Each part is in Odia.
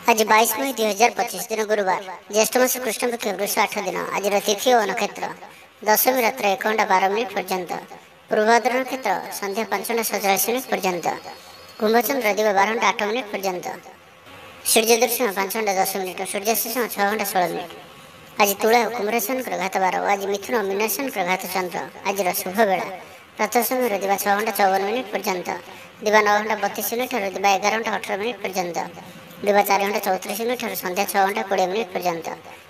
आज 22 मई 2025 दिन गुरुवार ज्येष्ठ मास कृष्ण पक्ष वृष 8 दिन आज तिथि और नक्षत्र दशमी रात्र 1 घंटा 12 मिनिट पर्यंत पूर्वाद्र नक्षत्र संध्या 5:47 पर्यंत कुंभचंद्र दिव 12 घंटा 8 मिनिट पर्यंत सूर्य दर्शन 5 घंटा 10 मिनिट सूर्यास्त 6 घंटा 16 मिनिट आज तुला कुंभ राशि घात 12 आज मिथुन मीन राशि घात चंद्र आज शुभ बेला प्रातः समय दिवा 6 घंटा 54 मिनिट पर्यंत दिवा 9 घंटा 32 मिनिट और दिवा 11 घंटा 18 मिनिट पर्यंत दिवा 4 घंटा 34 मिनिट और संध्या 6 घंटा 20 मिनिट पर्यंत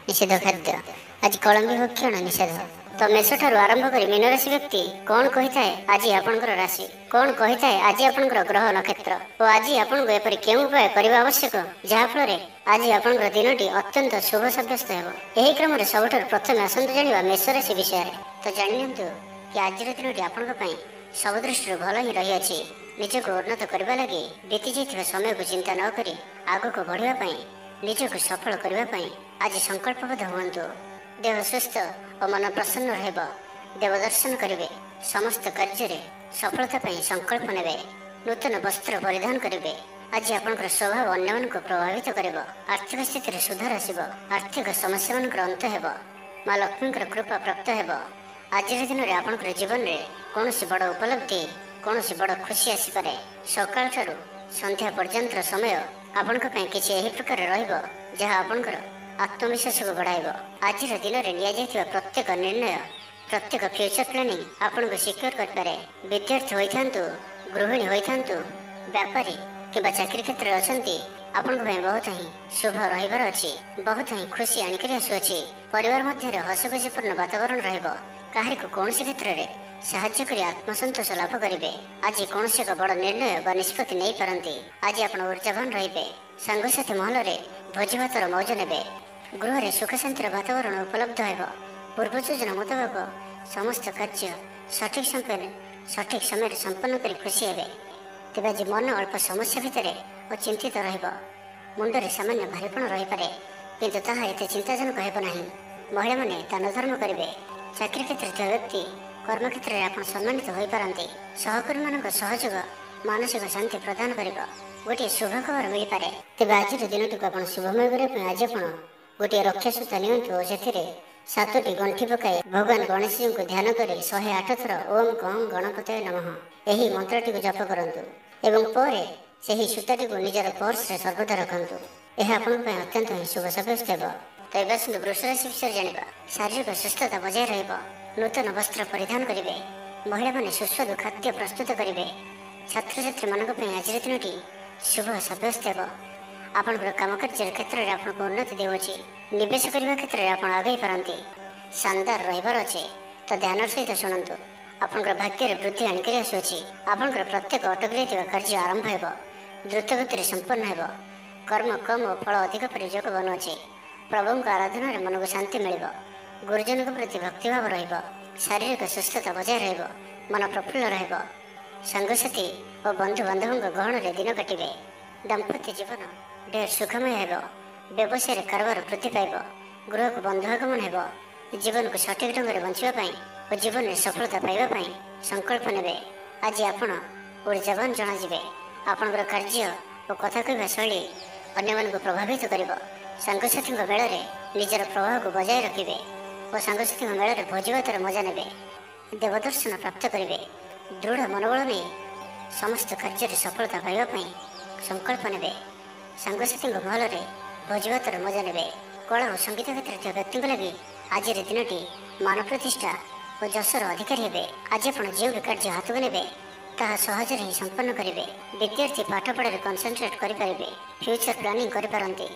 निषेध खाद्य आज कलम्बी भक्षण निषेध। तो मेष ठार आरंभ कर मीन राशि व्यक्ति कौन कही थाए आज आपंकर राशि कौन कही थाए आज आपंकर ग्रह नक्षत्र और आज आपको एपरि केउं उपाय करबा आवश्यक जहा फल आज आपंकर दिनटी अत्यंत शुभ सब्यस्त हेबो। एही क्रम रे सबठार प्रथम आसंतु जानिबा मेष राशि विषय तो जानियंतु कि आज दिनटी आपंक पई सब दृष्टि भल ही रही अछि। निजक उन्नत करबा लगी बीती जाइथिबा समय को चिंता न करी आगक बढ़िबा पई निजक सफल करबा पई आज संकल्पबद्ध हुअन्तु। देह सुस्थ और मन प्रसन्न रहब देव दर्शन करेंगे समस्त कार्य सफलता पाई संकल्प नेबे नूतन वस्त्र परिधान करेंगे आज आपंकर स्वभाव अन्य को प्रभावित कर आर्थिक स्थिति सुधार आसब आर्थिक समस्या मान अंत हेब माँ लक्ष्मी कृपा प्राप्त हेब। आज दिन में आपंकर जीवन में कौन बड़ उपलब्धि कौन बड़ खुशी आसपे सकाल ठारू संध्या पर्यंत समय आपण किसी यही प्रकार रहा आपंकर आत्मविश्वास को बढ़ाइब। आज दिन में नि प्रत्येक निर्णय प्रत्येक फ्यूचर प्लानिंग आपन को सिक्योर करे। विद्यार्थी होइथांतु गृहिणी होइथांतु व्यापारी किंबा चाकरी क्षेत्र में अछंती आपन को बहुत ही शुभ रहिबार अछि बहुत ही खुशी आनिक आसुअछि। परिवार मध्य हसखुशीपूर्ण वातावरण रहइब काहे को कौन क्षेत्र में साहाय्य करी आत्मसंतोष लाभ करेंगे। आज कौन एक बड़ निर्णय व निष्पत्ति नहीं पारती आज आप ऊर्जावान रे सांगसाथी महल में भोजी भातर मौज ने गृह में सुख शांतिर वातावरण उपलब्ध हो पूर्व योजना मुताबक समस्त कार्य सठिक समय संपन्न कर खुशी हे। तेज आज मन अल्प समस्या भितर और चिंतित रुंडे सामान्य भारीपण रही पारे किंतु ताहा एत चिंताजनक हेब नहीं। महिला माने दान धर्म करेंगे चाकरी क्षेत्र व्यक्ति कर्म क्षेत्र में आप सम्मानित हो पारती सहकर्मी मान सहयोग मानसिक शांति प्रदान कर गोटे शुभ खबर मिल पारे। तेज आज दिन टी आप शुभमय करने आज आप गोटे रक्षासूता नियंतु और से 7टी गंठी पकाई भगवान गणेश जी को ध्यान कर 108 थर ओम कं गणपतये नमः यही मंत्रटी को जप करंतु एवं पर से सूताटी को निजर पर्स रे सर्वदा रखंतु यह आपन पे अत्यंत ही शुभ सब्यस्त हेब। तो एवं वृष राशि विषय जानिबा शारीरिक सुस्थता बजाय रहइब नूतन वस्त्र परिधान करेंगे महिला माने सुस्वादु खाद्य प्रस्तुत करेंगे छात्र छात्री मानक पे आज दिनटी शुभ सब्यस्त हेब। आपंकर काम कार्य क्षेत्र में आपको उन्नति देउछि निवेश करने क्षेत्र में आप आगे पारती शानदार रहिबार अच्छे तो ध्यान सहित शुणु आपंकर भाग्य वृद्धि आनिक आसुअछि। आपंकर प्रत्येक अटकी कार्य आरंभ हेब द्रुत गति संपन्न हेब कर्म कम और फल अधिक पर योग बनुअछि। प्रभु आराधना मन को शांति मिल गुरुजन प्रति भक्तिभाव रहिब शारीरिक सुस्थता बजाय रहिब मन प्रफुल्ल रहिब सांगसाथी और बंधु बांधवों गहन में दिन काटे दाम्पत्य जीवन ढेर सुखमय हेब व्यवसाय कारोबार वृद्धि पाइब गृह को बंधु आगमन हेब जीवन को सठिक ढंग से बंचापी और जीवन में सफलता पाइबापी संकल्प ने आज आपण ऊर्जावान जनाजे आपणकर कार्य और कथा कहवा शैली अन्य को प्रभावित कर सांगसाथी मेल में निजर प्रभाव को बजाय रखिए और सांगसाथी मेल में भोजी भातर मजा ने देवदर्शन प्राप्त करेंगे दृढ़ मनोबल नहीं समस्त कार्य सफलता पाइबापी संकल्प ने सांगसाथी महल में भोजी भातर मजा ने कला और संगीत क्षेत्र व्यक्ति लगी आज दिनटी मान प्रतिष्ठा और जशर अधिकारी हे। आज आप जो भी कार्य हाथ को ने सहज ही संपन्न करेंगे विद्यार्थी पाठपढ़ा कनसेंट्रेट करेंगे फ्यूचर प्लानिंग करपारती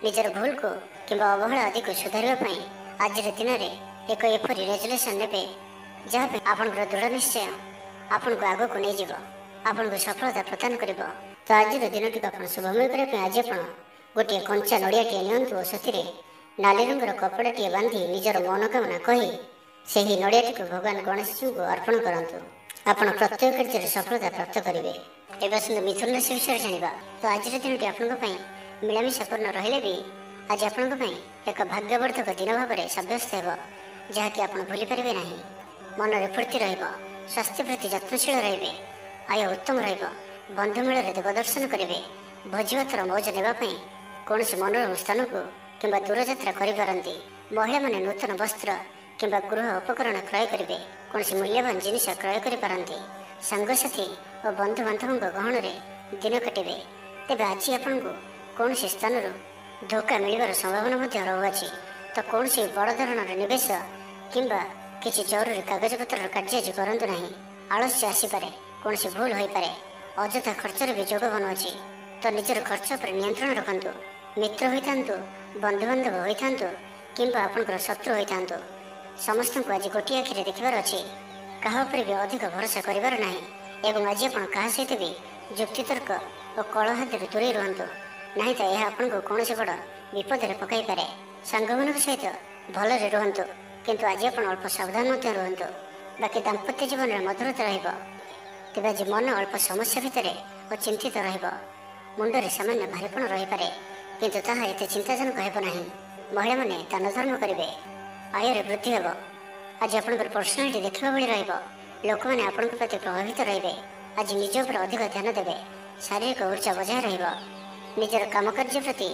निजर भूल को कि अवहेला आदि को सुधारवाई आज दिन में एक एपरी रेजुलेसन ने जहाँ आपण दृढ़ निश्चय आपण को आग को नहीं आपन को सफलता प्रदान कर। तो आज दिन टी आप शुभमय करने आज आप गोटे कंचा नड़ियाटे नियंतु और से नाली रंगर कपड़ाटे बांधि निजर मनोकामना कही से ही नड़ियाटी को भगवान गणेश जी को अर्पण करूँ आपड़ प्रत्येक कार्य सफलता प्राप्त करेंगे। एवं मिथुन राशि विषय जाना तो आज दिन टी आपंपाई मिलामिशापूर्ण रहिले भी आज आपंपाई एक भाग्यवर्धक दिन भाव में सब्यस्त हो जहाँकि आप भूली पारे ना मन में फूर्ति स्वास्थ्य प्रति जत्नशील रे आय उत्तम बंधु मेल देव दर्शन करेंगे भोजी भातर मौज नापी କୌଣସି ମନୋରମ ସ୍ଥାନକୁ କିମ୍ବା ଦୂରଯାତ୍ରା କରିପାରନ୍ତି। ମହିଳାମାନେ ନୂତନ ବସ୍ତ୍ର କିମ୍ବା ଗୃହ ଉପକରଣ କ୍ରୟ କରିବେ। କୌଣସି ମୂଲ୍ୟବାନ ଜିନିଷ କ୍ରୟ କରିପାରନ୍ତି। ସାଙ୍ଗସାଥି ଓ ବନ୍ଧୁବାନ୍ଧବଙ୍କ ଗହଣରେ ଦିନ କାଟିବେ। ତେବେ ଆଜି ଆପଣଙ୍କୁ କୌଣସି ସ୍ଥାନରୁ ଧୋକା ମିଳିବାର ସମ୍ଭାବନା ମଧ୍ୟ ରହୁଅଛି। ତ କୌଣସି ବଡ଼ ଧରଣର ନିବେଶ କିମ୍ବା କିଛି ଜରୁରୀ କାଗଜପତ୍ରର କାର୍ଯ୍ୟ ଆଜି କରନ୍ତୁ ନାହିଁ। ଆଳସ୍ୟ ଆସିପାରେ, କୌଣସି ଭୁଲ ହୋଇପାରେ, ଅଯଥା ଖର୍ଚ୍ଚରେ ବି ଯୋଗ ବନୁଅଛି। ତ ନିଜର ଖର୍ଚ୍ଚ ଉପରେ ନିୟନ୍ତ୍ରଣ ରଖନ୍ତୁ। ମିତ୍ର ହୋଇଥାନ୍ତୁ, ବନ୍ଧୁବାନ୍ଧବ ହୋଇଥାନ୍ତୁ କିମ୍ବା ଆପଣଙ୍କର ଶତ୍ରୁ ହୋଇଥାନ୍ତୁ, ସମସ୍ତଙ୍କୁ ଆଜି ଗୋଟିଏ ଆଖିରେ ଦେଖିବାର ଅଛି। କାହା ଉପରେ ବି ଅଧିକ ଭରସା କରିବାର ନାହିଁ। ଏବଂ ଆଜି ଆପଣ କାହା ସହିତ ବି ଯୁକ୍ତିତର୍କ ଓ କଳହାଦରୁ ଦୂରେଇ ରୁହନ୍ତୁ, ନାହିଁ ତ ଏହା ଆପଣଙ୍କୁ କୌଣସି ବଡ଼ ବିପଦରେ ପକାଇପାରେ। ସାଙ୍ଗମାନଙ୍କ ସହିତ ଭଲରେ ରୁହନ୍ତୁ, କିନ୍ତୁ ଆଜି ଆପଣ ଅଳ୍ପ ସାବଧାନ ମଧ୍ୟ ରୁହନ୍ତୁ। ବାକି ଦାମ୍ପତ୍ୟ ଜୀବନରେ ମଧୁରତା ରହିବ। ତେବେ ଆଜି ମନ ଅଳ୍ପ ସମସ୍ୟା ଭିତରେ ଓ ଚିନ୍ତିତ ରହିବ। ମୁଣ୍ଡରେ ସାମାନ୍ୟ ଭାରୀପଣ ରହିପାରେ, କିନ୍ତୁ ତାହା ଏତେ ଚିନ୍ତାଜନକ ହେବ ନାହିଁ। ମହିଳାମାନେ ଦାନ ଧର୍ମ କରିବେ। ଆୟରେ ବୃଦ୍ଧି ହେବ। ଆଜି ଆପଣଙ୍କର ପର୍ସନାଲିଟି ଦେଖିବା ଭଳି ରହିବ। ଲୋକମାନେ ଆପଣଙ୍କ ପ୍ରତି ପ୍ରଭାବିତ ରହିବେ। ଆଜି ନିଜ ଉପରେ ଅଧିକ ଧ୍ୟାନ ଦେବେ। ଶାରୀରିକ ଉର୍ଜା ବଜାୟ ରହିବ। ନିଜର କାମକାର୍ଯ୍ୟ ପ୍ରତି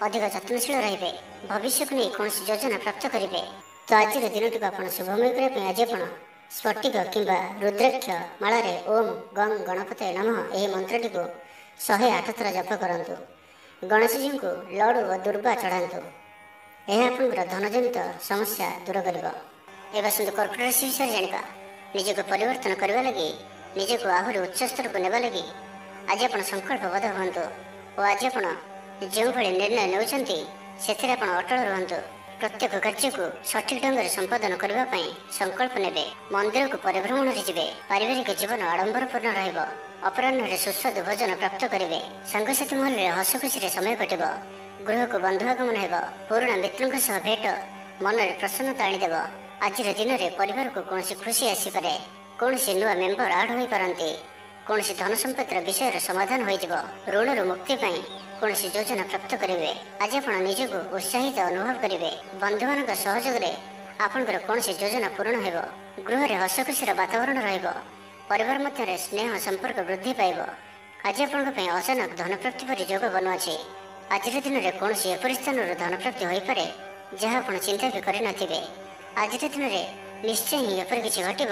ଅଧିକ ଯତ୍ନଶୀଳ ରହିବେ। ଭବିଷ୍ୟକୁ ନେଇ କୌଣସି ଯୋଜନା ପ୍ରାପ୍ତ କରିବେ। ତ ଆଜିର ଦିନଟିକୁ ଆପଣ ଶୁଭମୟ କରିବା ପାଇଁ ଆଜି ଆପଣ ସ୍ଫଟିକ କିମ୍ବା ରୁଦ୍ରାକ୍ଷ ମାଳାରେ ଓମ୍ ଗଂ ଗଣପତୟେ ନମଃ ଏହି ମନ୍ତ୍ରଟିକୁ 108 ଥର ଜପ କରନ୍ତୁ। ଗଣେଶଜୀଙ୍କୁ ଲଡ଼ୁ ଓ ଦୁର୍ବା ଚଢ଼ାନ୍ତୁ। ଏହା ଆପଣଙ୍କର ଧନଜନିତ ସମସ୍ୟା ଦୂର କରିବ। ଏବେ ଆସନ୍ତୁ କର୍କଟ ରାଶି ବିଷୟରେ ଜାଣିବା। ନିଜକୁ ପରିବର୍ତ୍ତନ କରିବା ଲାଗି, ନିଜକୁ ଆହୁରି ଉଚ୍ଚ ସ୍ତରକୁ ନେବା ଲାଗି ଆଜି ଆପଣ ସଂକଳ୍ପବଦ୍ଧ ହୁଅନ୍ତୁ ଓ ଆଜି ଆପଣ ଯେଉଁଭଳି ନିର୍ଣ୍ଣୟ ନେଉଛନ୍ତି ସେଥିରେ ଆପଣ ଅଟଳ ରୁହନ୍ତୁ। ପ୍ରତ୍ୟେକ କାର୍ଯ୍ୟକୁ ସଠିକ ଢଙ୍ଗରେ ସମ୍ପାଦନ କରିବା ପାଇଁ ସଂକଳ୍ପ ନେବେ। ମନ୍ଦିରକୁ ପରିଭ୍ରମଣରେ ଯିବେ। ପାରିବାରିକ ଜୀବନ ଆଡମ୍ବରପୂର୍ଣ୍ଣ ରହିବ। ଅପରାହ୍ନରେ ସୁସ୍ୱାଦୁ ଭୋଜନ ପ୍ରାପ୍ତ କରିବେ। ସାଙ୍ଗସାଥି ମହଲରେ ହସଖୁସିରେ ସମୟ କଟିବ। ଗୃହକୁ ବନ୍ଧୁ ଆଗମନ ହେବ। ପୁରୁଣା ମିତ୍ରଙ୍କ ସହ ଭେଟ ମନରେ ପ୍ରସନ୍ନତା ଆଣିଦେବ। ଆଜିର ଦିନରେ ପରିବାରକୁ କୌଣସି ଖୁସି ଆସିପାରେ। କୌଣସି ନୂଆ ମେମ୍ବର ଆଡ୍ ହୋଇପାରନ୍ତି। କୌଣସି ଧନ ସମ୍ପତ୍ତିର ବିଷୟର ସମାଧାନ ହୋଇଯିବ। ଋଣରୁ ମୁକ୍ତି ପାଇଁ କୌଣସି ଯୋଜନା ପ୍ରାପ୍ତ କରିବେ। ଆଜି ଆପଣ ନିଜକୁ ଉତ୍ସାହିତ ଅନୁଭବ କରିବେ। ବନ୍ଧୁମାନଙ୍କ ସହଯୋଗରେ ଆପଣଙ୍କର କୌଣସି ଯୋଜନା ପୂରଣ ହେବ। ଗୃହରେ ହସଖୁସିର ବାତାବରଣ ରହିବ। ପରିବାର ମଧ୍ୟରେ ସ୍ନେହ ସମ୍ପର୍କ ବୃଦ୍ଧି ପାଇବ। ଆଜି ଆପଣଙ୍କ ପାଇଁ ଅଚାନକ ଧନପ୍ରାପ୍ତି ପରି ଯୋଗ ବନୁଅଛି। ଆଜିର ଦିନରେ କୌଣସି ଏପରି ସ୍ଥାନରୁ ଧନପ୍ରାପ୍ତି ହୋଇପାରେ ଯାହା ଆପଣ ଚିନ୍ତା ବି କରିନଥିବେ। ଆଜିର ଦିନରେ ନିଶ୍ଚୟ ହିଁ ଏପରି କିଛି ଘଟିବ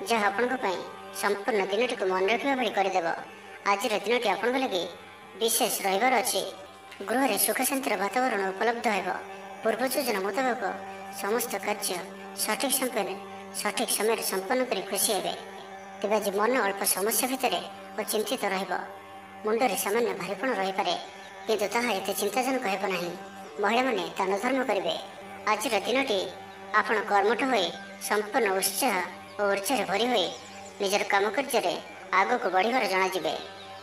ଯାହା ଆପଣଙ୍କ ପାଇଁ ସମ୍ପୂର୍ଣ୍ଣ ଦିନଟିକୁ ମନେ ରଖିବା ଭଳି କରିଦେବ। ଆଜିର ଦିନଟି ଆପଣଙ୍କ ଲାଗି ବିଶେଷ ରହିବାର ଅଛି। ଗୃହରେ ସୁଖ ଶାନ୍ତିର ବାତାବରଣ ଉପଲବ୍ଧ ହେବ। ପୂର୍ବ ଯୋଜନା ମୁତାବକ ସମସ୍ତ କାର୍ଯ୍ୟ ସଠିକ ସମୟରେ ସମ୍ପନ୍ନ କରି ଖୁସି ହେବେ। ତେବେ ଆଜି ମନ ଅଳ୍ପ ସମସ୍ୟା ଭିତରେ ଓ ଚିନ୍ତିତ ରହିବ। ମୁଣ୍ଡରେ ସାମାନ୍ୟ ଭାରୀପଣ ରହିପାରେ, କିନ୍ତୁ ତାହା ଏତେ ଚିନ୍ତାଜନକ ହେବ ନାହିଁ। ମହିଳାମାନେ ଦାନ ଧର୍ମ କରିବେ। ଆଜିର ଦିନଟି ଆପଣ କର୍ମଠ ହୋଇ ସମ୍ପୂର୍ଣ୍ଣ ଉତ୍ସାହ ଓ ଉର୍ଜାରେ ଭରି ହୋଇ ନିଜର କାମକାର୍ଯ୍ୟରେ ଆଗକୁ ବଢ଼ିବାର ଜଣାଯିବେ।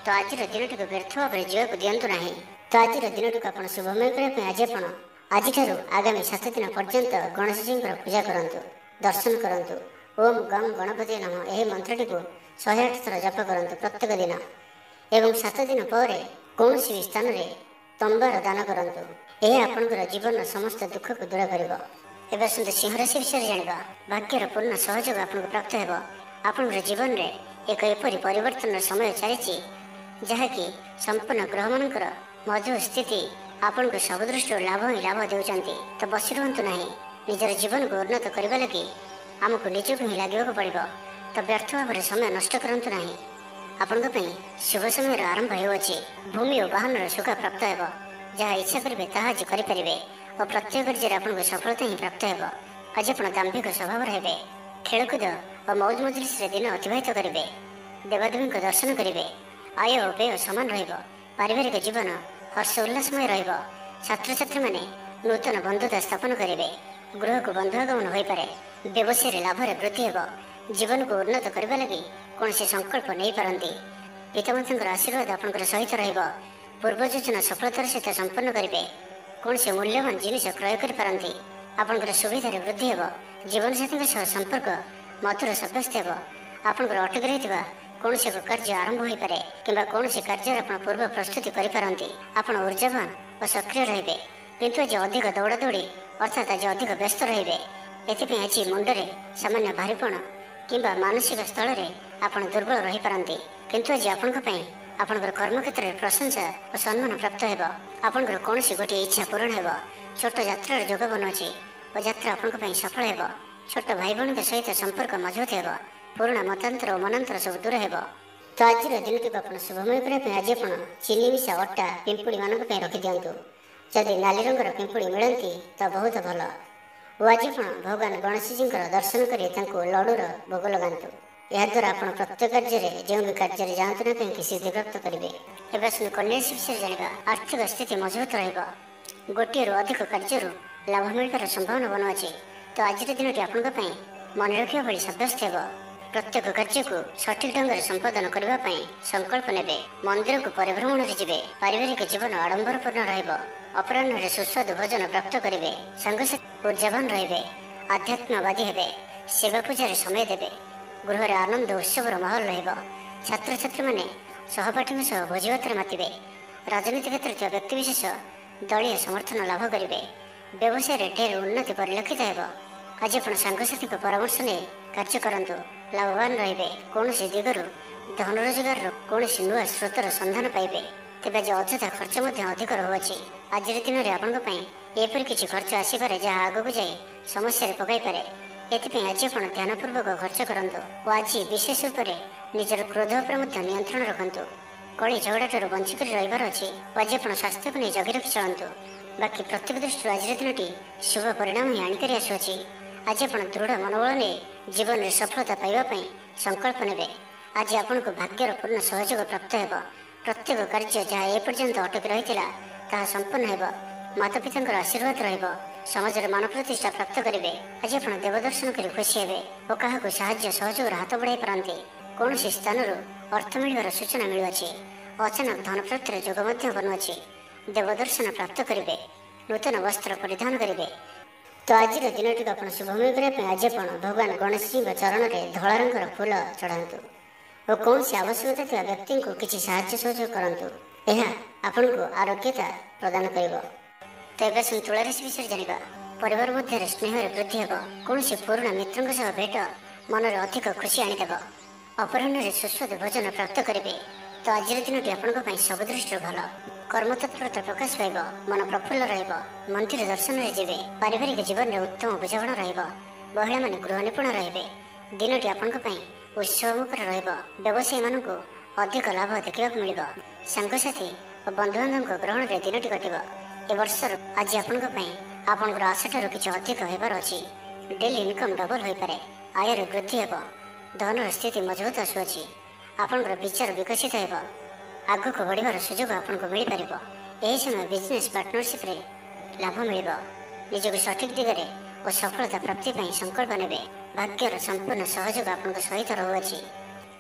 ତ ଆଜିର ଦିନଟିକୁ ବ୍ୟର୍ଥ ଭାବରେ ଯିବାକୁ ଦିଅନ୍ତୁ ନାହିଁ। ତ ଆଜିର ଦିନଟିକୁ ଆପଣ ଶୁଭମୟ କରିବା ପାଇଁ ଆପଣ ଆଜିଠାରୁ ଆଗାମୀ 7 ଦିନ ପର୍ଯ୍ୟନ୍ତ ଗଣେଶଜୀଙ୍କର ପୂଜା କରନ୍ତୁ, ଦର୍ଶନ କରନ୍ତୁ। ଓମ୍ ଗଂ ଗଣପତୟେ ନମଃ ଏହି ମନ୍ତ୍ରଟିକୁ 108 ଥର ଜପ କରନ୍ତୁ ପ୍ରତ୍ୟେକ ଦିନ। ଏବଂ 7 ଦିନ ପରେ କୌଣସି ବି ସ୍ଥାନରେ ତମ୍ବାର ଦାନ କରନ୍ତୁ। ଏହା ଆପଣଙ୍କର ଜୀବନର ସମସ୍ତ ଦୁଃଖକୁ ଦୂର କରିବ। ଏବେ ଆସନ୍ତୁ ସିଂହ ରାଶି ବିଷୟରେ ଜାଣିବା। ଭାଗ୍ୟର ପୂର୍ଣ୍ଣ ସହଯୋଗ ଆପଣଙ୍କୁ ପ୍ରାପ୍ତ ହେବ। ଆପଣଙ୍କର ଜୀବନରେ ଏକ ଏପରି ପରିବର୍ତ୍ତନର ସମୟ ଚାଲିଛି ଯାହାକି ସମ୍ପୂର୍ଣ୍ଣ ଗ୍ରହମାନଙ୍କର ମଧୁର ସ୍ଥିତି ଆପଣଙ୍କୁ ସବୁ ଦୃଷ୍ଟିରୁ ଲାଭ ହିଁ ଲାଭ ଦେଉଛନ୍ତି। ତ ବସି ରୁହନ୍ତୁ ନାହିଁ। ନିଜର ଜୀବନକୁ ଉନ୍ନତ କରିବା ଲାଗି ଆମକୁ ନିଜକୁ ହିଁ ଲାଗିବାକୁ ପଡ଼ିବ। ତ ବ୍ୟର୍ଥ ଭାବରେ ସମୟ ନଷ୍ଟ କରନ୍ତୁ ନାହିଁ। ଆପଣଙ୍କ ପାଇଁ ଶୁଭ ସମୟର ଆରମ୍ଭ ହେଉଅଛି। ଭୂମି ଓ ବାହନର ସୁଖ ପ୍ରାପ୍ତ ହେବ। ଯାହା ଇଚ୍ଛା କରିବେ ତାହା ଆଜି କରିପାରିବେ ଓ ପ୍ରତ୍ୟେକ କାର୍ଯ୍ୟରେ ଆପଣଙ୍କୁ ସଫଳତା ହିଁ ପ୍ରାପ୍ତ ହେବ। ଆଜି ଆପଣ ଦାମ୍ଭିକ ସ୍ୱଭାବର ହେବେ। ଖେଳକୁଦ ଓ ମୌଜ ମଜଲିସରେ ଦିନ ଅତିବାହିତ କରିବେ। ଦେବାଦେବୀଙ୍କ ଦର୍ଶନ କରିବେ। ଆୟ ଓ ବ୍ୟୟ ସମାନ ରହିବ। ପାରିବାରିକ ଜୀବନ ହର୍ଷ ଉଲ୍ଲାସମୟ ରହିବ। ଛାତ୍ରଛାତ୍ରୀମାନେ ନୂତନ ବନ୍ଧୁତା ସ୍ଥାପନ କରିବେ। ଗୃହକୁ ବନ୍ଧୁ ଆଗମନ ହୋଇପାରେ। ବ୍ୟବସାୟରେ ଲାଭରେ ବୃଦ୍ଧି ହେବ। ଜୀବନକୁ ଉନ୍ନତ କରିବା ଲାଗି କୌଣସି ସଂକଳ୍ପ ନେଇପାରନ୍ତି। ପିତାମାତାଙ୍କର ଆଶୀର୍ବାଦ ଆପଣଙ୍କର ସହିତ ରହିବ। ପୂର୍ବ ଯୋଜନା ସଫଳତାର ସହିତ ସମ୍ପନ୍ନ କରିବେ। କୌଣସି ମୂଲ୍ୟବାନ ଜିନିଷ କ୍ରୟ କରିପାରନ୍ତି। ଆପଣଙ୍କର ସୁବିଧାରେ ବୃଦ୍ଧି ହେବ। ଜୀବନସାଥୀଙ୍କ ସହ ସମ୍ପର୍କ ମଧୁର ସାବ୍ୟସ୍ତ ହେବ। ଆପଣଙ୍କର ଅଟକି ରହିଥିବା କୌଣସି ଏକ କାର୍ଯ୍ୟ ଆରମ୍ଭ ହୋଇପାରେ କିମ୍ବା କୌଣସି କାର୍ଯ୍ୟରେ ଆପଣ ପୂର୍ବ ପ୍ରସ୍ତୁତି କରିପାରନ୍ତି। ଆପଣ ଉର୍ଜାବାନ ଓ ସକ୍ରିୟ ରହିବେ, କିନ୍ତୁ ଆଜି ଅଧିକ ଦୌଡ଼ାଦୌଡ଼ି ଅର୍ଥାତ୍ ଆଜି ଅଧିକ ବ୍ୟସ୍ତ ରହିବେ। ଏଥିପାଇଁ ଆଜି ମୁଣ୍ଡରେ ସାମାନ୍ୟ ଭାରୀପଣ କିମ୍ବା ମାନସିକ ସ୍ଥଳରେ ଆପଣ ଦୁର୍ବଳ ରହିପାରନ୍ତି। କିନ୍ତୁ ଆଜି ଆପଣଙ୍କ ପାଇଁ ଆପଣଙ୍କର କର୍ମକ୍ଷେତ୍ରରେ ପ୍ରଶଂସା ଓ ସମ୍ମାନ ପ୍ରାପ୍ତ ହେବ। ଆପଣଙ୍କର କୌଣସି ଗୋଟିଏ ଇଚ୍ଛା ପୂରଣ ହେବ। ଛୋଟ ଯାତ୍ରାର ଯୋଗ ବନୁଅଛି ଓ ଯାତ୍ରା ଆପଣଙ୍କ ପାଇଁ ସଫଳ ହେବ। ଛୋଟ ଭାଇ ଭଉଣୀଙ୍କ ସହିତ ସମ୍ପର୍କ ମଜବୁତ ହେବ। ପୁରୁଣା ମତାନ୍ତର ଓ ମନାନ୍ତର ସବୁ ଦୂର ହେବ। ତ ଆଜିର ଦିନଟିକୁ ଆପଣ ଶୁଭମୟ କରିବା ପାଇଁ ଆଜି ଆପଣ ଚିନି ମିଶା ଅଟା ପିମ୍ପୁଡ଼ିମାନଙ୍କ ପାଇଁ ରଖିଦିଅନ୍ତୁ। ଯଦି ନାଲି ରଙ୍ଗର ପିମ୍ପୁଡ଼ି ମିଳନ୍ତି ତ ବହୁତ ଭଲ। ଓ ଆଜି ଆପଣ ଭଗବାନ ଗଣେଶଜୀଙ୍କର ଦର୍ଶନ କରି ତାଙ୍କୁ ଲଡ଼ୁର ଭୋଗ ଲଗାନ୍ତୁ। ଏହାଦ୍ୱାରା ଆପଣ ପ୍ରତ୍ୟେକ କାର୍ଯ୍ୟରେ ଯେଉଁ ବି କାର୍ଯ୍ୟରେ ଯାଆନ୍ତୁ ନା କାହିଁକି ସିଦ୍ଧିପ୍ରାପ୍ତ କରିବେ। ଏବେ ଆସନ୍ତୁ କନ୍ୟା ରାଶି ବିଷୟରେ ଜାଣିବା। ଆର୍ଥିକ ସ୍ଥିତି ମଜବୁତ ରହିବ। ଗୋଟିଏରୁ ଅଧିକ କାର୍ଯ୍ୟରୁ ଲାଭ ମିଳିବାର ସମ୍ଭାବନା ବନୁଅଛି। ତ ଆଜିର ଦିନଟି ଆପଣଙ୍କ ପାଇଁ ମନେ ରଖିବା ଭଳି ସାବ୍ୟସ୍ତ ହେବ। ପ୍ରତ୍ୟେକ କାର୍ଯ୍ୟକୁ ସଠିକ ଢଙ୍ଗରେ ସମ୍ପାଦନ କରିବା ପାଇଁ ସଂକଳ୍ପ ନେବେ। ମନ୍ଦିରକୁ ପରିଭ୍ରମଣରେ ଯିବେ। ପାରିବାରିକ ଜୀବନ ଆଡମ୍ବରପୂର୍ଣ୍ଣ ରହିବ। ଅପରାହ୍ନରେ ସୁସ୍ୱାଦୁ ଭୋଜନ ପ୍ରାପ୍ତ କରିବେ। ସାଙ୍ଗସାଥୀ ଉର୍ଜାବାନ ରହିବେ। ଆଧ୍ୟାତ୍ମବାଦୀ ହେବେ। ସେବା ପୂଜାରେ ସମୟ ଦେବେ। ଗୃହରେ ଆନନ୍ଦ ଉତ୍ସବର ମାହୋଲ ରହିବ। ଛାତ୍ରଛାତ୍ରୀମାନେ ସହପାଠୀଙ୍କ ସହ ଭୋଜିଭାତରେ ମାତିବେ। ରାଜନୀତି କ୍ଷେତ୍ରରେ ଥିବା ବ୍ୟକ୍ତିବିଶେଷ ଦଳୀୟ ସମର୍ଥନ ଲାଭ କରିବେ। ବ୍ୟବସାୟରେ ଢେର ଉନ୍ନତି ପରିଲକ୍ଷିତ ହେବ। ଆଜି ଆପଣ ସାଙ୍ଗସାଥୀଙ୍କ ପରାମର୍ଶ ନେଇ କାର୍ଯ୍ୟ କରନ୍ତୁ। ଲାଭବାନ ରହିବେ। କୌଣସି ଦିଗରୁ ଧନ ରୋଜଗାରର କୌଣସି ନୂଆ ସ୍ରୋତର ସନ୍ଧାନ ପାଇବେ। ତେବେ ଆଜି ଅଯଥା ଖର୍ଚ୍ଚ ମଧ୍ୟ ଅଧିକ ରହୁଅଛି। ଆଜିର ଦିନରେ ଆପଣଙ୍କ ପାଇଁ ଏପରି କିଛି ଖର୍ଚ୍ଚ ଆସିପାରେ ଯାହା ଆଗକୁ ଯାଇ ସମସ୍ୟାରେ ପକାଇପାରେ। ଏଥିପାଇଁ ଆଜି ଆପଣ ଧ୍ୟାନପୂର୍ବକ ଖର୍ଚ୍ଚ କରନ୍ତୁ ଓ ଆଜି ବିଶେଷ ରୂପରେ ନିଜର କ୍ରୋଧ ଉପରେ ମଧ୍ୟ ନିୟନ୍ତ୍ରଣ ରଖନ୍ତୁ। କଳି ଝଗଡ଼ାଠାରୁ ବଞ୍ଚିକରି ରହିବାର ଅଛି ଓ ଆଜି ଆପଣ ସ୍ୱାସ୍ଥ୍ୟକୁ ନେଇ ଜଗି ରଖି ଚଳନ୍ତୁ। ବାକି ପ୍ରତ୍ୟେକ ଦୃଷ୍ଟିରୁ ଆଜିର ଦିନଟି ଶୁଭ ପରିଣାମ ହିଁ ଆଣିକରି ଆସୁଅଛି। ଆଜି ଆପଣ ଦୃଢ଼ ମନୋବଳ ନେଇ ଜୀବନରେ ସଫଳତା ପାଇବା ପାଇଁ ସଂକଳ୍ପ ନେବେ। ଆଜି ଆପଣଙ୍କୁ ଭାଗ୍ୟର ପୂର୍ଣ୍ଣ ସହଯୋଗ ପ୍ରାପ୍ତ ହେବ। ପ୍ରତ୍ୟେକ କାର୍ଯ୍ୟ ଯାହା ଏପର୍ଯ୍ୟନ୍ତ ଅଟକି ରହିଥିଲା ତାହା ସମ୍ପନ୍ନ ହେବ। ମାତାପିତାଙ୍କର ଆଶୀର୍ବାଦ ରହିବ। ସମାଜରେ ମାନ ପ୍ରତିଷ୍ଠା ପ୍ରାପ୍ତ କରିବେ। ଆଜି ଆପଣ ଦେବଦର୍ଶନ କରି ଖୁସି ହେବେ ଓ କାହାକୁ ସାହାଯ୍ୟ ସହଯୋଗର ହାତ ବଢ଼ାଇ ପାରନ୍ତି। କୌଣସି ସ୍ଥାନରୁ ଅର୍ଥ ମିଳିବାର ସୂଚନା ମିଳୁଅଛି। ଅଚାନକ ଧନ ପ୍ରାପ୍ତିର ଯୋଗ ମଧ୍ୟ ବନୁଅଛି। ଦେବଦର୍ଶନ ପ୍ରାପ୍ତ କରିବେ। ନୂତନ ବସ୍ତ୍ର ପରିଧାନ କରିବେ। ତ ଆଜିର ଦିନଟିକୁ ଆପଣ ଶୁଭମୟ କରିବା ପାଇଁ ଆଜି ଆପଣ ଭଗବାନ ଗଣେଶଜୀଙ୍କ ଚରଣରେ ଧଳା ରଙ୍ଗର ଫୁଲ ଚଢ଼ାନ୍ତୁ ଓ କୌଣସି ଆବଶ୍ୟକତା ଥିବା ବ୍ୟକ୍ତିଙ୍କୁ କିଛି ସାହାଯ୍ୟ ସହଯୋଗ କରନ୍ତୁ। ଏହା ଆପଣଙ୍କୁ ଆରୋଗ୍ୟତା ପ୍ରଦାନ କରିବ। ତ ଏବେ ଆସନ୍ତୁ ତୁଳା ରାଶି ବିଷୟରେ ଜାଣିବା। ପରିବାର ମଧ୍ୟରେ ସ୍ନେହରେ ବୃଦ୍ଧି ହେବ। କୌଣସି ପୁରୁଣା ମିତ୍ରଙ୍କ ସହ ଭେଟ ମନରେ ଅଧିକ ଖୁସି ଆଣିଦେବ। ଅପରାହ୍ନରେ ସୁସ୍ୱାଦୁ ଭୋଜନ ପ୍ରାପ୍ତ କରିବେ। ତ ଆଜିର ଦିନଟି ଆପଣଙ୍କ ପାଇଁ ସବୁ ଦୃଷ୍ଟିରୁ ଭଲ। କର୍ମତତ୍ପରତା ପ୍ରକାଶ ପାଇବ। ମନ ପ୍ରଫୁଲ୍ଲ ରହିବ। ମନ୍ଦିର ଦର୍ଶନରେ ଯିବେ। ପାରିବାରିକ ଜୀବନରେ ଉତ୍ତମ ବୁଝାମଣା ରହିବ। ମହିଳାମାନେ ଗୃହ ନିପୁଣ ରହିବେ। ଦିନଟି ଆପଣଙ୍କ ପାଇଁ ଉତ୍ସବମୁଖର ରହିବ। ବ୍ୟବସାୟୀମାନଙ୍କୁ ଅଧିକ ଲାଭ ଦେଖିବାକୁ ମିଳିବ। ସାଙ୍ଗସାଥୀ ଓ ବନ୍ଧୁବାନ୍ଧବଙ୍କ ଗ୍ରହଣରେ ଦିନଟି କଟିବ। ଏ ବର୍ଷର ଆଜି ଆପଣଙ୍କ ପାଇଁ ଆପଣଙ୍କର ଆଶାଠାରୁ କିଛି ଅଧିକ ହେବାର ଅଛି। ଡେଲି ଇନକମ୍ ଡବଲ ହୋଇପାରେ। ଆୟରେ ବୃଦ୍ଧି ହେବ। ଧନର ସ୍ଥିତି ମଜବୁତ ଆସୁଅଛି। ଆପଣଙ୍କର ବିଚାର ବିକଶିତ ହେବ। ଆଗକୁ ବଢ଼ିବାର ସୁଯୋଗ ଆପଣଙ୍କୁ ମିଳିପାରିବ। ଏହି ସମୟ ବିଜନେସ୍ ପାର୍ଟନରସିପ୍ରେ ଲାଭ ମିଳିବ। ନିଜକୁ ସଠିକ୍ ଦିଗରେ ଓ ସଫଳତା ପ୍ରାପ୍ତି ପାଇଁ ସଂକଳ୍ପ ନେବେ। ଭାଗ୍ୟର ସମ୍ପୂର୍ଣ୍ଣ ସହଯୋଗ ଆପଣଙ୍କ ସହିତ ରହୁଅଛି।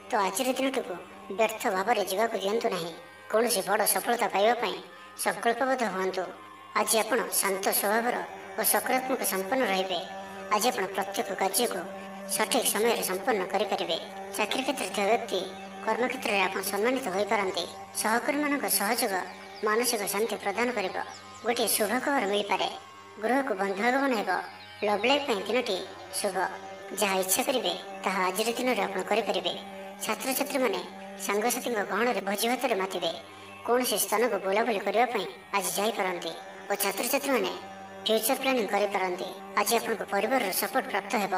ତ ଆଜିର ଦିନଟିକୁ ବ୍ୟର୍ଥ ଭାବରେ ଯିବାକୁ ଦିଅନ୍ତୁ ନାହିଁ। କୌଣସି ବଡ଼ ସଫଳତା ପାଇବା ପାଇଁ ସଂକଳ୍ପବଦ୍ଧ ହୁଅନ୍ତୁ। ଆଜି ଆପଣ ଶାନ୍ତ ସ୍ୱଭାବର ଓ ସକାରାତ୍ମକ ସମ୍ପନ୍ନ ରହିବେ। ଆଜି ଆପଣ ପ୍ରତ୍ୟେକ କାର୍ଯ୍ୟକୁ ସଠିକ୍ ସମୟରେ ସମ୍ପନ୍ନ କରିପାରିବେ। ଚାକିରି କ୍ଷେତ୍ରରେ ଥିବା ବ୍ୟକ୍ତି କର୍ମକ୍ଷେତ୍ରରେ ଆପଣ ସମ୍ମାନିତ ହୋଇପାରନ୍ତି। ସହକର୍ମୀମାନଙ୍କ ସହଯୋଗ ମାନସିକ ଶାନ୍ତି ପ୍ରଦାନ କରିବ। ଗୋଟିଏ ଶୁଭ ଖବର ମିଳିପାରେ। ଗୃହକୁ ବନ୍ଧୁ ଆଗମନ ହେବ। ଲଭ୍ ଲାଇଫ୍ ପାଇଁ ଦିନଟି ଶୁଭ। ଯାହା ଇଚ୍ଛା କରିବେ ତାହା ଆଜିର ଦିନରେ ଆପଣ କରିପାରିବେ। ଛାତ୍ରଛାତ୍ରୀମାନେ ସାଙ୍ଗସାଥୀଙ୍କ ଗହଣରେ ଭୋଜିଭାତରେ ମାତିବେ। କୌଣସି ସ୍ଥାନକୁ ବୁଲାବୁଲି କରିବା ପାଇଁ ଆଜି ଯାଇପାରନ୍ତି ଓ ଛାତ୍ରଛାତ୍ରୀମାନେ ଫ୍ୟୁଚର ପ୍ଲାନିଂ କରିପାରନ୍ତି। ଆଜି ଆପଣଙ୍କ ପରିବାରର ସପୋର୍ଟ ପ୍ରାପ୍ତ ହେବ।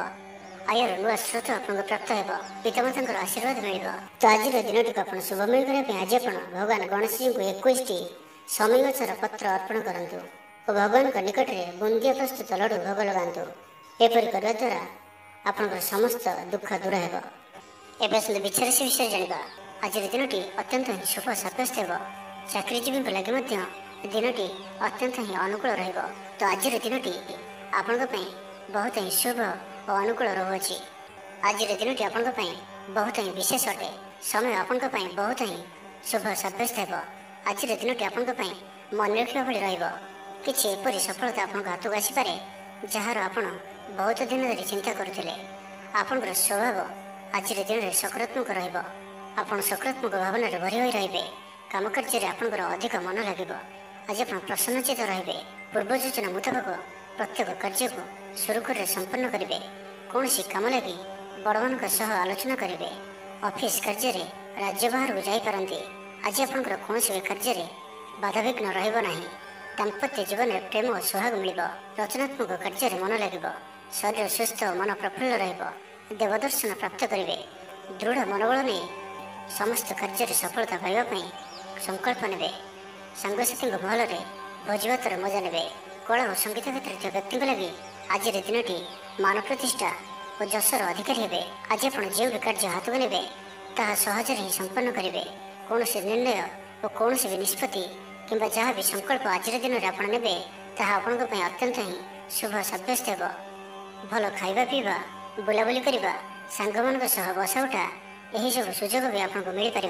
ଆୟର ନୂଆ ସ୍ରୋତ ଆପଣଙ୍କୁ ପ୍ରାପ୍ତ ହେବ। ପିତାମାତାଙ୍କର ଆଶୀର୍ବାଦ ମିଳିବ। ତ ଆଜିର ଦିନଟିକୁ ଆପଣ ଶୁଭମୟ କରିବା ପାଇଁ ଆଜି ଆପଣ ଭଗବାନ ଗଣେଶଜୀଙ୍କୁ 21ଟି ଶମୀ ଗଛର ପତ୍ର ଅର୍ପଣ କରନ୍ତୁ ଓ ଭଗବାନଙ୍କ ନିକଟରେ ବୁନ୍ଦିଆ ପ୍ରସ୍ତୁତ ଲଡ଼ୁ ଭୋଗ ଲଗାନ୍ତୁ। ଏପରି କରିବା ଦ୍ୱାରା ଆପଣଙ୍କର ସମସ୍ତ ଦୁଃଖ ଦୂର ହେବ। ଏବେ ଆସନ୍ତୁ ବିଛା ରାଶି ବିଷୟରେ ଜାଣିବା। ଆଜିର ଦିନଟି ଅତ୍ୟନ୍ତ ହିଁ ଶୁଭ ସାବ୍ୟସ୍ତ ହେବ। ଚାକିରିଜୀବୀଙ୍କ ଲାଗି ମଧ୍ୟ ଦିନଟି ଅତ୍ୟନ୍ତ ହିଁ ଅନୁକୂଳ ରହିବ। ତ ଆଜିର ଦିନଟି ଆପଣଙ୍କ ପାଇଁ ବହୁତ ହିଁ ଶୁଭ ଓ ଅନୁକୂଳ ରହୁଅଛି। ଆଜିର ଦିନଟି ଆପଣଙ୍କ ପାଇଁ ବହୁତ ହିଁ ବିଶେଷ ଅଟେ। ସମୟ ଆପଣଙ୍କ ପାଇଁ ବହୁତ ହିଁ ଶୁଭ ସାବ୍ୟସ୍ତ ହେବ। ଆଜିର ଦିନଟି ଆପଣଙ୍କ ପାଇଁ ମନେ ରଖିବା ଭଳି ରହିବ। କିଛି ଏପରି ସଫଳତା ଆପଣଙ୍କ ହାତକୁ ଆସିପାରେ ଯାହାର ଆପଣ ବହୁତ ଦିନ ଧରି ଚିନ୍ତା କରୁଥିଲେ। ଆପଣଙ୍କର ସ୍ୱଭାବ ଆଜିର ଦିନରେ ସକାରାତ୍ମକ ରହିବ। ଆପଣ ସକାରାତ୍ମକ ଭାବନାରେ ଭରି ହୋଇ ରହିବେ। କାମ କାର୍ଯ୍ୟରେ ଆପଣଙ୍କର ଅଧିକ ମନ ଲାଗିବ। ଆଜି ଆପଣ ପ୍ରସନ୍ନଚିତ ରହିବେ। ପୂର୍ବ ଯୋଜନା ମୁତାବକ ପ୍ରତ୍ୟେକ କାର୍ଯ୍ୟକୁ ସୁରୁଖୁରୁରେ ସମ୍ପନ୍ନ କରିବେ। କୌଣସି କାମ ଲାଗି ବଡ଼ମାନଙ୍କ ସହ ଆଲୋଚନା କରିବେ। ଅଫିସ୍ କାର୍ଯ୍ୟରେ ରାଜ୍ୟ ବାହାରକୁ ଯାଇପାରନ୍ତି। आज आपंकर कौन भी कार्य बाधाविघ्न रहा दाम्पत्य जीवन में प्रेम और सुहाग मिल रचनात्मक कार्य मन लगे शरीर सुस्थ और मन प्रफुल्ल देवदर्शन प्राप्त करेंगे दृढ़ मनोबल नहीं समस्त कार्य सफलता पाइबापी संकल्प ने सांगसाथी महल में भोजभातर मजा ने कला और संगीत क्षेत्र व्यक्ति लगे आज दिन मान प्रतिष्ठा और जशर अधिकारी हे आज आप जो भी कार्य हाथ को ने सहजरे ही संपन्न करेंगे कौन से निर्णय और कौन भी निष्पत्ति किंबा जहाँ भी संकल्प आज दिन में आपड़ ने अत्यंत ही शुभ सब्यस्त हो भल खाइबा पीवा बुलाबुली करवा सांग मान बसा उठा यही सब सुजोग भी आपको मिल पार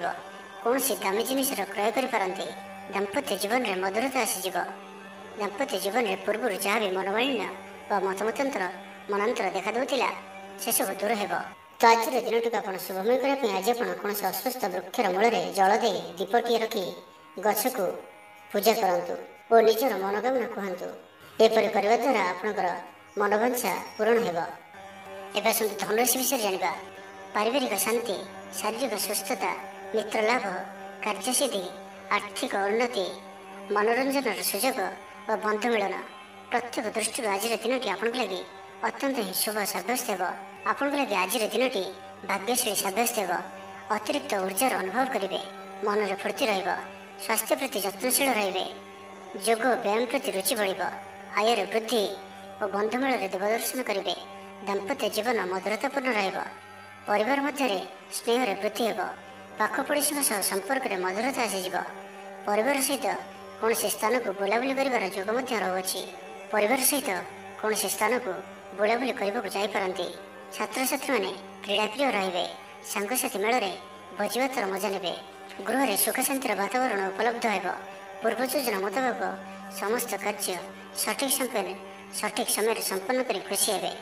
कौन सी दामी जिनिस क्रय करते दाम्पत्य जीवन में मधुरता आसीज दाम्पत्य जीवन में पूर्व जहाँ भी मनोमालिन्य व मतमतांतर मनांतर देखा दूला से सब दूर हो तो आज दिन आप शुभमय करने आज आप कौन से अस्वस्थ वृक्षर मूल में जल दे दीपटी रखी गछ को पूजा करूँ और निजर मनोकामना कहतु एपरी करने द्वारा आपंकर मनोवांछा पूरण हो धनुराशि विषय जाना पारिवारिक शांति शारीरिक सुस्थता मित्र लाभ कार्यसिद्धि आर्थिक उन्नति मनोरंजन सुजोग और बंधु मिलन प्रत्येक दृष्टि आज दिन आपण लगे अत्यंत ही शुभ सब्यस्त हो आपण लगे आज दिन भाग्यशाली सब्यस्त हो अतिरिक्त ऊर्जार अनुभव करेंगे मन में फूर्ति स्वास्थ्य प्रति जत्नशील रे जोग व्यायाम प्रति रुचि बढ़ आयर वृद्धि और बंधुमेल देवदर्शन करेंगे दाम्पत्य जीवन मधुरतापूर्ण परिवार मध्य स्नेह वृद्धि हो पाख पड़ोशी संपर्क में मधुरता आसीज परिवार सहित कौन से स्थान को बुलाबुली कर जोग रही परिवार सहित कौन से स्थान को बुलाबुली करते छात्र छात्री मैंने क्रीड़ाप्रिय रे सांगसाथी मेल में भोजभातर मजा ने गृह में सुख शांतिर वातावरण उपलब्ध हो पूर्व योजना मुताबक समस्त कार्य सठिक समय संपन्न कर खुशी हे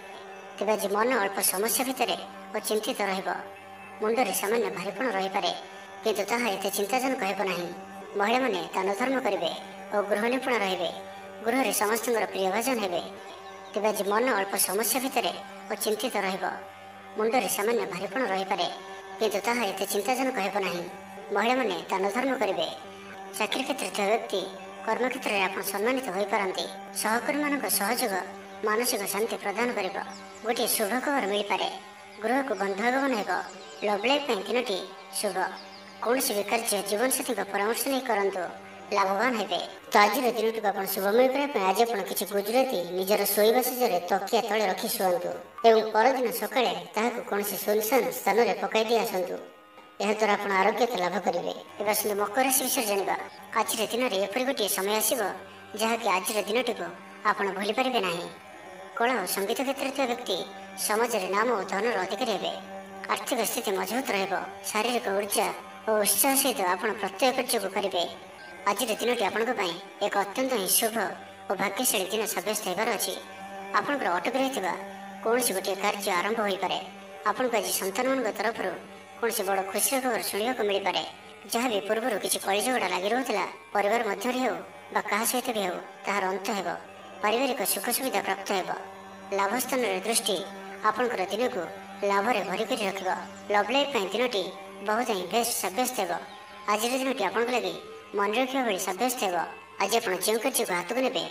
तेज आज मन अल्प समस्या भितर और चिंतित रुंडे सामान्य भारीपण रही पारे किंतु ताहा एते चिंताजनक हेबना महिला माने दान धर्म करेंगे और गृह निपुण रे गृह में समस्त प्रियभाजन हे तेज आज मन अल्प समस्या भितर और चिंतित रुंडे सामान्य भारीपण रही पारे किंतु ताहा एते चिंताजनक हेबना महिला माने दान धर्म करेंगे चाकरी क्षेत्र व्यक्ति कर्मक्षेत्र में आप सम्मानित हो पारती सहकर्मी मान सहयोग मानसिक शांति प्रदान कर गोटे शुभ खबर मिल पारे गृह को बंधुआगमन हो लव लाइफ दिन शुभ कौन भी कार्य जीवन साथी परामर्श नहीं करूँ लाभवान हे तो आज दिन आप शुभमय करने आज आप किसी गुजराती निजर शोवा सजरे तकिया तले रखी शुआंतु एवं परदिन सकाଳେ ताहाକୁ कौन सुनसान स्थान में पकाई दी आसतु याद्वारा आप आरोग्यता लाभ करेंगे एवं मकर राशि विषय जाना आज दिन में एपरी गोटे समय आसो जहाँकि आज दिन टी आप भूली पारे ना कला और संगीत क्षेत्र में व्यक्ति समाज में नाम और धनर अधिकारी हे आर्थिक स्थिति मजबूत शारीरिक ऊर्जा और उत्साह सहित आप प्रत्येक कार्य को करेंगे आज दिन आपण एक अत्यंत ही शुभ और भाग्यशाली दिन सब्यस्त होबार अच्छी आपंकर अटक रही कौन गोटे कार्य आरंभ हो पारे आपन को आज संतान मान तरफ कौन से बड़ खुशी खबर शुणा मिल पारे जहाँ भी पूर्व किसी कली झगड़ा लगी रोला परिवार मध्य हो क्या सहित भी हो तार अंत हो पारिवारिक सुख सुविधा प्राप्त हो लाभस्थान दृष्टि आपंकर दिन को लाभ में भरिक रख लव लाइफ दिन बहुत ही बेस्ट सब्यस्त हो आज दिन आपण लगे मन रखा भाई सब्यस्त हो आज आप जो कार्य को हाथ को ने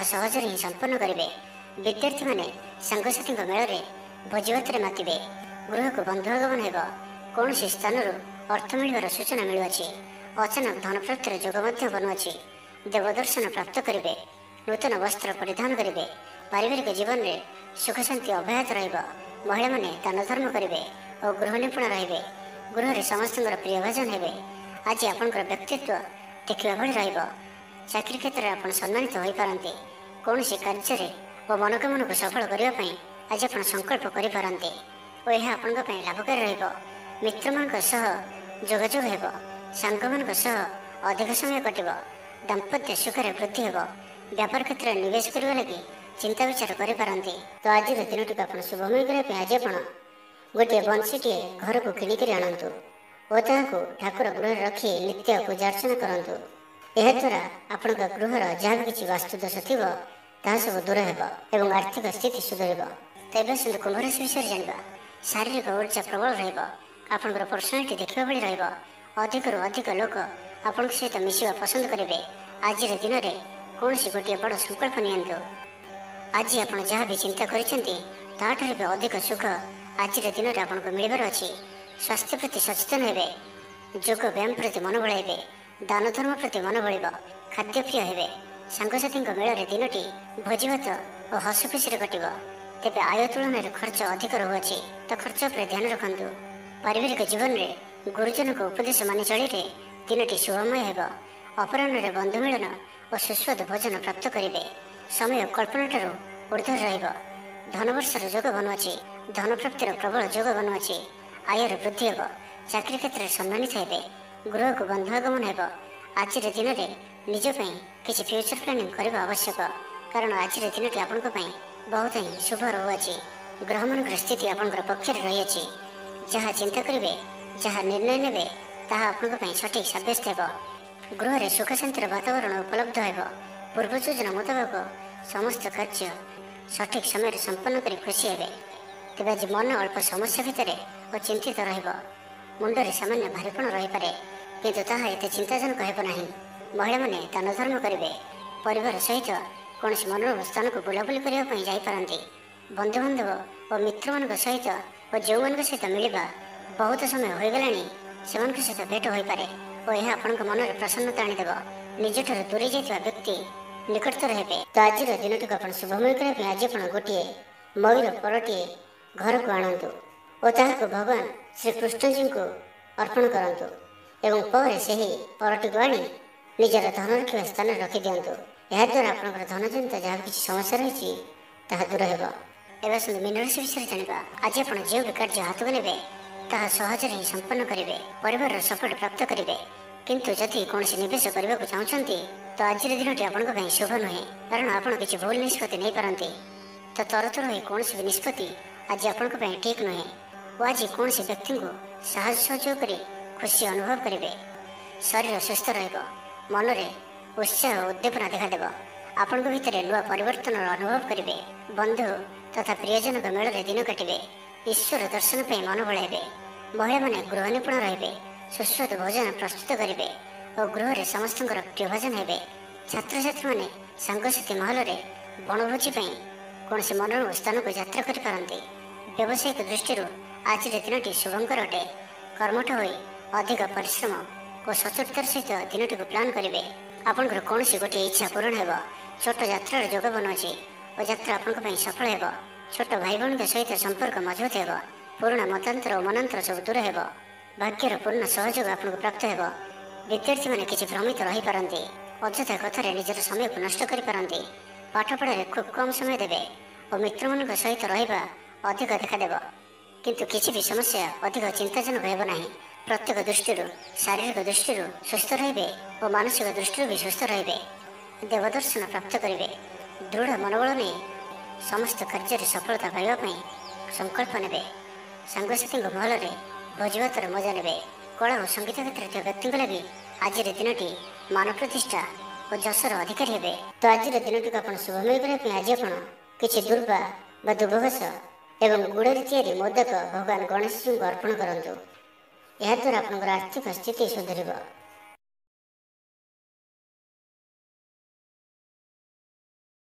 सहजरे ही संपन्न करेंगे विद्यार्थी मैंने सांगसाथी मेल में भोजभातर मातिबे गृह को बंधुआगमन हो कौन स्थान अर्थ मिलवार सूचना मिलुअछि अचानक धन प्राप्तिर जोग बनुअछि देवदर्शन प्राप्त करेंगे नूतन वस्त्र परिधान करेंगे पारिवारिक जीवन में सुख शांति अव्याहत महिला माने दान धर्म करेंगे और गृह निपुण रे गृह में समस्त प्रियभाजन हे आज आपंकर व्यक्तित्व देखा भाई चाकरी क्षेत्र में आप सम्मानित हो पारती कौन कार्य और मनोकामना को सफल करने आज आप संकल्प करें और यह आपण लाभकारी मित्र मान जोगाजोग हो सांग मान अधिक समय कट दाम्पत्य सुखर वृद्धि हो व्यापार क्षेत्र में निवेश करने लगी चिंता विचार करें तो आज दिन आप शुभमय करने आज आप गोटे बंशीटे घर को किणिक आणतु और ताकू ठाकुर गृह रखी नित्य पूजा अर्चना करूँ याद्वारा आपण गृहर जहाँ भी किसी वास्तुदोष थी सब दूर हो आर्थिक स्थिति सुधर तेज सुंदर कुंभ राशि विषय जाना शारीरिक ऊर्जा प्रबल रहा पर्सनालीटी देखा भाई अधिक अधिक लोक ଆପଣଙ୍କ ସହିତ ମିଶିବା ପସନ୍ଦ କରିବେ। ଆଜିର ଦିନରେ କୌଣସି ଗୋଟିଏ ବଡ଼ ସଂକଳ୍ପ ନିଅନ୍ତୁ। ଆଜି ଆପଣ ଯାହା ବି ଚିନ୍ତା କରିଛନ୍ତି ତାହାଠାରୁ ବି ଅଧିକ ସୁଖ ଆଜିର ଦିନରେ ଆପଣଙ୍କୁ ମିଳିବାର ଅଛି। ସ୍ୱାସ୍ଥ୍ୟ ପ୍ରତି ସଚେତନ ହେବେ, ଯୋଗ ବ୍ୟାୟାମ ପ୍ରତି ମନ ବଳାଇବେ, ଦାନ ଧର୍ମ ପ୍ରତି ମନ ବଳିବ, ଖାଦ୍ୟପ୍ରିୟ ହେବେ। ସାଙ୍ଗସାଥୀଙ୍କ ମେଳରେ ଦିନଟି ଭୋଜିଭାତ ଓ ହସ ଖୁସିରେ କଟିବ। ତେବେ ଆୟ ତୁଳନାରେ ଖର୍ଚ୍ଚ ଅଧିକ ରହୁଅଛି ତ ଖର୍ଚ୍ଚ ଉପରେ ଧ୍ୟାନ ରଖନ୍ତୁ। ପାରିବାରିକ ଜୀବନରେ ଗୁରୁଜନଙ୍କ ଉପଦେଶ ମାନି ଚଳିଲେ ଦିନଟି ଶୁଭମୟ ହେବ। ଅପରାହ୍ନରେ ବନ୍ଧୁ ମିଳନ ଓ ସୁସ୍ୱାଦୁ ଭୋଜନ ପ୍ରାପ୍ତ କରିବେ। ସମୟ କଳ୍ପନାଠାରୁ ଉର୍ଦ୍ଧ୍ୱରେ ରହିବ। ଧନବର୍ଷର ଯୋଗ ବନୁଅଛି। ଧନ ପ୍ରାପ୍ତିର ପ୍ରବଳ ଯୋଗ ବନୁଅଛି। ଆୟର ବୃଦ୍ଧି ହେବ। ଚାକିରି କ୍ଷେତ୍ରରେ ସମ୍ମାନିତ ହେବେ। ଗୃହକୁ ବନ୍ଧୁ ଆଗମନ ହେବ। ଆଜିର ଦିନରେ ନିଜ ପାଇଁ କିଛି ଫ୍ୟୁଚର ପ୍ଲାନିଂ କରିବା ଆବଶ୍ୟକ, କାରଣ ଆଜିର ଦିନଟି ଆପଣଙ୍କ ପାଇଁ ବହୁତ ହିଁ ଶୁଭ ରହୁଅଛି। ଗ୍ରହମାନଙ୍କର ସ୍ଥିତି ଆପଣଙ୍କର ପକ୍ଷରେ ରହିଅଛି। ଯାହା ଚିନ୍ତା କରିବେ, ଯାହା ନିର୍ଣ୍ଣୟ ନେବେ ତାହା ଆପଣଙ୍କ ପାଇଁ ସଠିକ୍ ସାବ୍ୟସ୍ତ ହେବ। ଗୃହରେ ସୁଖ ଶାନ୍ତିର ବାତାବରଣ ଉପଲବ୍ଧ ହେବ। ପୂର୍ବ ଯୋଜନା ମୁତାବକ ସମସ୍ତ କାର୍ଯ୍ୟ ସଠିକ୍ ସମୟରେ ସମ୍ପନ୍ନ କରି ଖୁସି ହେବେ। ତେବେ ଆଜି ମନ ଅଳ୍ପ ସମସ୍ୟା ଭିତରେ ଓ ଚିନ୍ତିତ ରହିବ। ମୁଣ୍ଡରେ ସାମାନ୍ୟ ଭାରିପଣ ରହିପାରେ, କିନ୍ତୁ ତାହା ଏତେ ଚିନ୍ତାଜନକ ହେବ ନାହିଁ। ମହିଳାମାନେ ଦାନ ଧର୍ମ କରିବେ। ପରିବାର ସହିତ କୌଣସି ମନୋରମ ସ୍ଥାନକୁ ବୁଲାବୁଲି କରିବା ପାଇଁ ଯାଇପାରନ୍ତି। ବନ୍ଧୁବାନ୍ଧବ ଓ ମିତ୍ରମାନଙ୍କ ସହିତ ଓ ଯେଉଁମାନଙ୍କ ସହିତ ମିଳିବା ବହୁତ ସମୟ ହୋଇଗଲାଣି ସେମାନଙ୍କ ସହିତ ଭେଟ ହୋଇପାରେ ଓ ଏହା ଆପଣଙ୍କ ମନରେ ପ୍ରସନ୍ନତା ଆଣିଦେବ। ନିଜଠାରୁ ଦୂରେଇ ଯାଇଥିବା ବ୍ୟକ୍ତି ନିକଟତର ହେବେ। ତ ଆଜିର ଦିନଟିକୁ ଆପଣ ଶୁଭମୟ କରିବା ପାଇଁ ଆଜି ଆପଣ ଗୋଟିଏ ମୟୂର ପରଟିଏ ଘରକୁ ଆଣନ୍ତୁ ଓ ତାହାକୁ ଭଗବାନ ଶ୍ରୀକୃଷ୍ଣଜୀଙ୍କୁ ଅର୍ପଣ କରନ୍ତୁ ଏବଂ ପରେ ସେହି ପରଟିକୁ ଆଣି ନିଜର ଧନ ରଖିବା ସ୍ଥାନରେ ରଖିଦିଅନ୍ତୁ। ଏହାଦ୍ୱାରା ଆପଣଙ୍କର ଧନଜନିତ ଯାହା କିଛି ସମସ୍ୟା ରହିଛି ତାହା ଦୂର ହେବ। ଏବେ ଆସନ୍ତୁ ମୀନ ରାଶି ବିଷୟରେ ଜାଣିବା। ଆଜି ଆପଣ ଯେଉଁ ବି କାର୍ଯ୍ୟ ହାତକୁ ନେବେ ତାହା ସହଜରେ ହିଁ ସମ୍ପନ୍ନ କରିବେ। ପରିବାରର ସପୋର୍ଟ ପ୍ରାପ୍ତ କରିବେ। କିନ୍ତୁ ଯଦି କୌଣସି ନିବେଶ କରିବାକୁ ଚାହୁଁଛନ୍ତି ତ ଆଜିର ଦିନଟି ଆପଣଙ୍କ ପାଇଁ ଶୁଭ ନୁହେଁ, କାରଣ ଆପଣ କିଛି ଭୁଲ ନିଷ୍ପତ୍ତି ନେଇପାରନ୍ତି। ତ ତରତର ହୋଇ କୌଣସି ବି ନିଷ୍ପତ୍ତି ଆଜି ଆପଣଙ୍କ ପାଇଁ ଠିକ୍ ନୁହେଁ ଓ ଆଜି କୌଣସି ବ୍ୟକ୍ତିଙ୍କୁ ସାହାଯ୍ୟ ସହଯୋଗ କରି ଖୁସି ଅନୁଭବ କରିବେ। ଶରୀର ସୁସ୍ଥ ରହିବ। ମନରେ ଉତ୍ସାହ ଓ ଉଦ୍ଦୀପନା ଦେଖାଦେବ। ଆପଣଙ୍କ ଭିତରେ ନୂଆ ପରିବର୍ତ୍ତନର ଅନୁଭବ କରିବେ। ବନ୍ଧୁ ତଥା ପ୍ରିୟଜନଙ୍କ ମେଳରେ ଦିନ କାଟିବେ। ଈଶ୍ୱର ଦର୍ଶନ ପାଇଁ ମନ ବଳାଇବେ। ମହିଳାମାନେ ଗୃହ ନିପୁଣ ରହିବେ। ସୁସ୍ୱାଦୁ ଭୋଜନ ପ୍ରସ୍ତୁତ କରିବେ ଓ ଗୃହରେ ସମସ୍ତଙ୍କର ପ୍ରିୟଭାଜନ ହେବେ। ଛାତ୍ରଛାତ୍ରୀମାନେ ସାଙ୍ଗସାଥୀ ମହଲରେ ବଣଭୋଜି ପାଇଁ କୌଣସି ମନୋରମ ସ୍ଥାନକୁ ଯାତ୍ରା କରିପାରନ୍ତି। ବ୍ୟବସାୟିକ ଦୃଷ୍ଟିରୁ ଆଜିର ଦିନଟି ଶୁଭଙ୍କର ଅଟେ। କର୍ମଠ ହୋଇ ଅଧିକ ପରିଶ୍ରମ ଓ ସଚୋଟତାର ସହିତ ଦିନଟିକୁ ପ୍ଲାନ୍ କରିବେ। ଆପଣଙ୍କର କୌଣସି ଗୋଟିଏ ଇଚ୍ଛା ପୂରଣ ହେବ। ଛୋଟ ଯାତ୍ରାର ଯୋଗ ବନୁଅଛି ଓ ଯାତ୍ରା ଆପଣଙ୍କ ପାଇଁ ସଫଳ ହେବ। ଛୋଟ ଭାଇ ଭଉଣୀଙ୍କ ସହିତ ସମ୍ପର୍କ ମଜବୁତ ହେବ। ପୁରୁଣା ମତାନ୍ତର ଓ ମନାନ୍ତର ସବୁ ଦୂର ହେବ। ଭାଗ୍ୟର ପୂର୍ଣ୍ଣ ସହଯୋଗ ଆପଣଙ୍କୁ ପ୍ରାପ୍ତ ହେବ। ବିଦ୍ୟାର୍ଥୀମାନେ କିଛି ଭ୍ରମିତ ରହିପାରନ୍ତି। ଅଯଥା କଥାରେ ନିଜର ସମୟକୁ ନଷ୍ଟ କରିପାରନ୍ତି। ପାଠପଢ଼ାରେ ଖୁବ୍ କମ୍ ସମୟ ଦେବେ ଓ ମିତ୍ରମାନଙ୍କ ସହିତ ରହିବା ଅଧିକ ଦେଖାଦେବ। କିନ୍ତୁ କିଛି ବି ସମସ୍ୟା ଅଧିକ ଚିନ୍ତାଜନକ ହେବ ନାହିଁ। ପ୍ରତ୍ୟେକ ଦୃଷ୍ଟିରୁ ଶାରୀରିକ ଦୃଷ୍ଟିରୁ ସୁସ୍ଥ ରହିବେ ଓ ମାନସିକ ଦୃଷ୍ଟିରୁ ବି ସୁସ୍ଥ ରହିବେ। ଦେବଦର୍ଶନ ପ୍ରାପ୍ତ କରିବେ। ଦୃଢ଼ ମନୋବଳ ନେଇ ସମସ୍ତ କାର୍ଯ୍ୟରେ ସଫଳତା ପାଇବା ପାଇଁ ସଂକଳ୍ପ ନେବେ। ସାଙ୍ଗସାଥୀଙ୍କ ମହଲରେ ଭୋଜିଭାତର ମଜା ନେବେ। କଳା ଓ ସଙ୍ଗୀତ କ୍ଷେତ୍ରରେ ଥିବା ବ୍ୟକ୍ତିଙ୍କ ଲାଗି ଆଜିର ଦିନଟି ମାନ ପ୍ରତିଷ୍ଠା ଓ ଯଶର ଅଧିକାରୀ ହେବେ। ତ ଆଜିର ଦିନଟିକୁ ଆପଣ ଶୁଭମୟ କରିବା ପାଇଁ ଆଜି ଆପଣ କିଛି ଦୁର୍ବା ବା ଦୁବଘାସ ଏବଂ ଗୁଡ଼ରେ ତିଆରି ମୋଦକ ଭଗବାନ ଗଣେଶଜୀଙ୍କୁ ଅର୍ପଣ କରନ୍ତୁ। ଏହାଦ୍ୱାରା ଆପଣଙ୍କର ଆର୍ଥିକ ସ୍ଥିତି ସୁଧରିବ।